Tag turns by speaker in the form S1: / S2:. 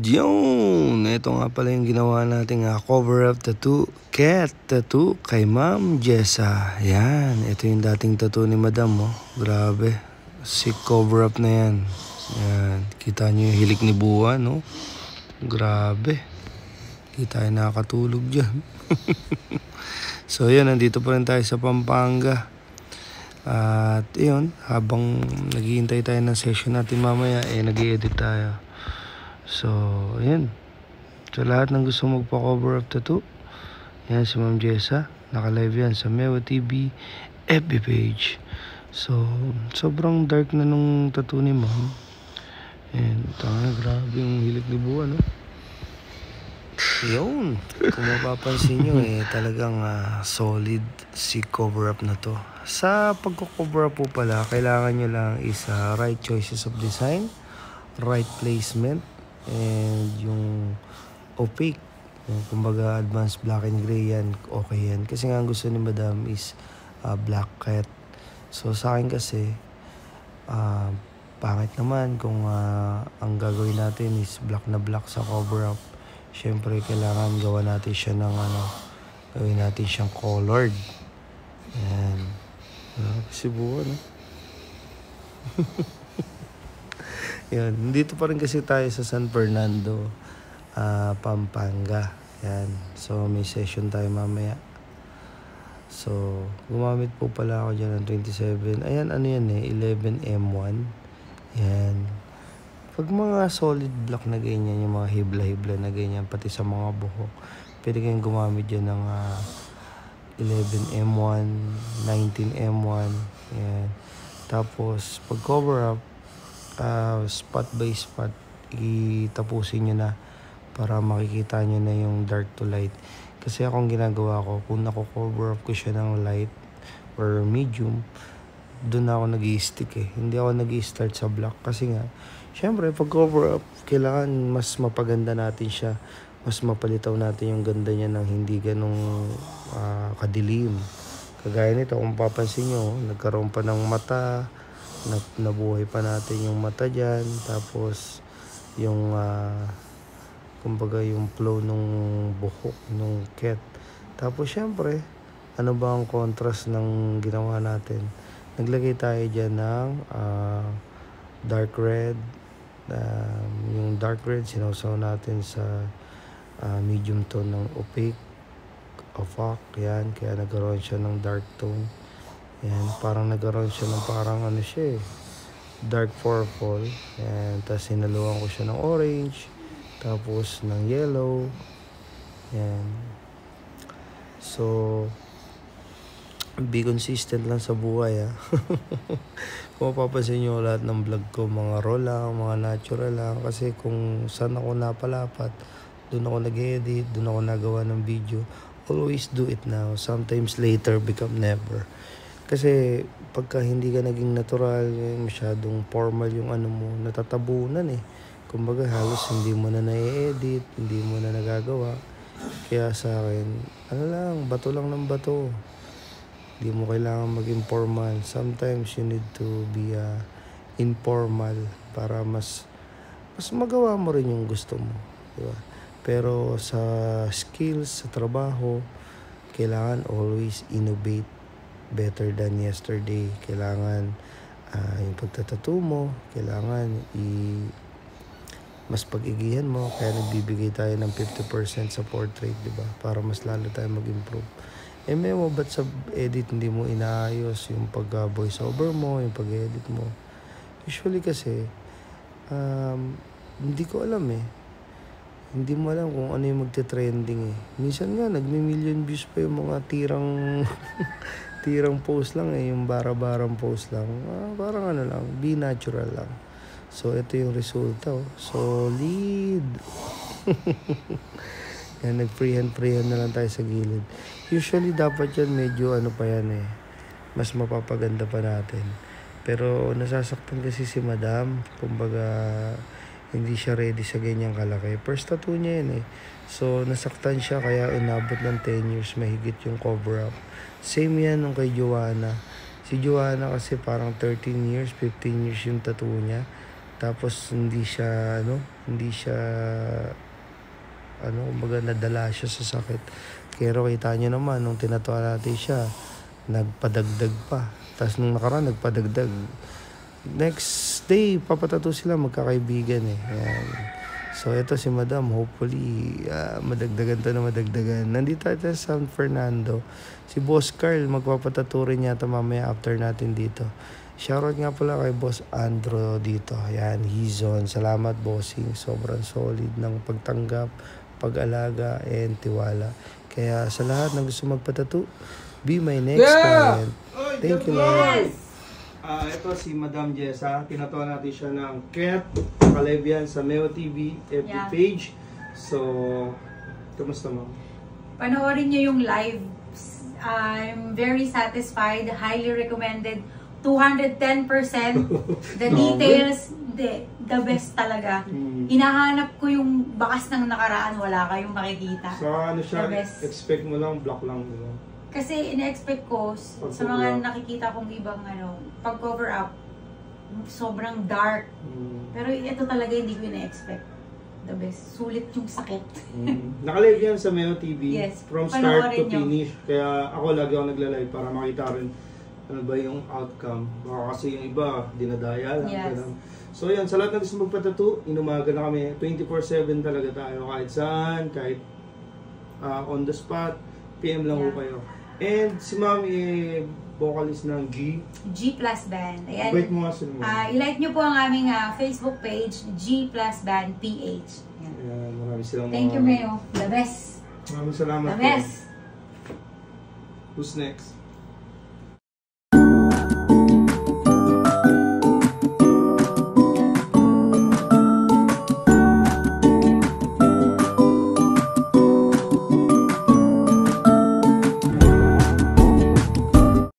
S1: Yun! Ito nga pala yung ginawa nating cover-up tattoo, cat tattoo kay Ma'am Jessa. Yan, ito yung dating tattoo ni Madam, oh. Grabe, sick cover-up na yan. Yan, kita nyo yung hilik ni Buwan, no? Grabe, kita yung nakakatulog dyan. So yun, nandito pa rin tayo sa Pampanga. At yun, habang naghihintay tayo ng session natin mamaya, nag-i-edit tayo. So, ayan. Sa lahat ng gusto magpa-cover up tattoo, yan si Ma'am Jessa. Naka-live yan sa Mewa TV FB page. So, sobrang dark na nung tattoo ni Ma'am. And, grabe yung hilik ni Buwan, no? Yun. Kung mapapansin nyo, talagang solid si cover up na to. Sa pagko-cover up po pala, kailangan nyo lang is right choices of design, right placement, and yung opaque, yung kumbaga advanced black and gray, yan okay yan, kasi nga ang gusto ni Madam is black cat. So sa akin kasi pangit naman kung ang gagawin natin is black na black sa cover up. Syempre kailangan gawa natin siya ng gawin natin siyang colored. Yan, kasi buwan, yan, dito pa rin kasi tayo sa San Fernando, Pampanga. Yan. So may session tayo mamaya. So gumamit po pala ako dyan ng 27. Ayan, ano yan 11M1. Yan. Pag mga solid block na ganyan, yung mga hibla-hibla na ganyan, pati sa mga buhok, pwede kayong gumamit dyan ng 11M1, 19M1. Yan. Tapos pag cover up, spot by spot, itapusin nyo na para makikita nyo na yung dark to light. Kasi akong ginagawa ko, kung nako-cover up ko siya ng light or medium, doon ako nag-i-stick Hindi ako nag-i-start sa black. Kasi nga, syempre, pag cover up, kailangan mas mapaganda natin siya. Mas mapalitaw natin yung ganda niya ng hindi ganong kadilim. Kagaya nito, kung papansin nyo, nagkaroon pa ng mata, nabuhay pa natin yung mata dyan, tapos yung kumbaga yung flow nung buhok nung cat. Tapos syempre, ano ba ang contrast ng ginawa natin? Naglagay tayo dyan ng dark red. Yung dark red sinawsaw natin sa medium tone ng opaque, yan, kaya nagkaroon siya ng dark tone. Yan, parang nagkaroon siya ng parang dark purple. Yan, tapos sinaluan ko siya ng orange, tapos ng yellow. Yan. So, be consistent lang sa buhay, Kung mapapansin nyo, lahat ng vlog ko, mga raw lang, mga natural lang. Kasi kung saan ako napalapat, doon ako nag-edit, doon ako nagawa ng video. Always do it now. Sometimes later become never. Kasi pagka hindi ka naging natural, masyadong formal yung mo, natatabunan Kumbaga halos hindi mo na na-edit, hindi mo na nagagawa. Kaya sa akin, bato lang ng bato. Hindi mo kailangan maging formal. Sometimes you need to be informal para mas magawa mo rin yung gusto mo, diba? Pero sa skills, sa trabaho, kailangan always innovate better than yesterday. Kailangan yung pagtatattoo mo, kailangan mas pag-igihan mo. Kaya nagbibigay tayo ng 50% sa portrait, diba? Para mas lalo tayo mag-improve. Mewa, ba't sa edit hindi mo inaayos yung pag-voice over mo, yung pag-edit mo? Usually kasi, hindi ko alam Hindi mo alam kung ano yung magte-trending Minsan nga, nagmi-million views pa yung mga tirang post lang yung bara-barang post lang. Parang lang, be natural lang. So, ito yung resulta, solid. Yan, nag-freehand na lang tayo sa gilid. Usually, dapat yan medyo pa yan mas mapapaganda pa natin. Pero, nasasaktan kasi si Madam. Kumbaga, hindi siya ready sa ganyang kalaki. First tattoo niya yan So, nasaktan siya kaya inabot ng 10 years mahigit yung cover up. Same yan nung kay Joanna. Si Joanna kasi parang 13 years, 15 years yung tattoo niya. Tapos hindi siya kumbaga nadala siya sa sakit. Pero kita nyo naman, nung tinatuwa natin siya, nagpadagdag pa. Tapos nung nakaraan, nagpadagdag. Next day, papatato sila, magkakaibigan eh. Ayan. So, ito si Madam, hopefully, madagdagan to na madagdagan. Nandito tayo sa San Fernando. Si Boss Carl, magpapatato rin yata mamaya after natin dito. Shoutout nga pala kay Boss Andro dito. Ayan, Hizon. Salamat, bossing. Sobrang solid ng pagtanggap, pag-alaga, and tiwala. Kaya sa lahat ng gusto magpatato, be my next client. Thank you, Lord. Ito si Madam Jessa. Tinatawa natin siya ng Ket Kalebian sa Meo TV FB page. So, kamusta mo?
S2: Panoorin niyo yung live. I'm very satisfied. Highly recommended. 210%. The details, the best talaga. Hinahanap ko yung bakas ng nakaraan. Wala kayong makikita.
S1: So, ano siya? Expect mo lang, block lang.
S2: Kasi ina-expect ko sa mga nakikita kong ibang pag-cover up, sobrang dark. Pero ito talaga hindi ko ina-expect. The best. Sulit yung sakit.
S1: Nakalive yan sa Meo TV.
S2: Yes.
S1: From start to finish. Kaya ako lagi ako nagla-live para makita rin ano ba yung outcome. Baka kasi yung iba, dinadaya lang.
S2: Yes.
S1: So yan, sa lahat ng gusto magpatato, inumaga na kami. 24/7 talaga tayo. Kahit saan, kahit on the spot, PM lang ko kayo. And si Ma'am vocalist ng G
S2: Plus Band. Ayan.
S1: Wait mo nga sila mo.
S2: I-like nyo po ang aming Facebook page, G Plus Band PH.
S1: Ayan, marami silang
S2: Thank you, Meo. The best.
S1: Maraming salamat.
S2: The best.
S1: Who's next?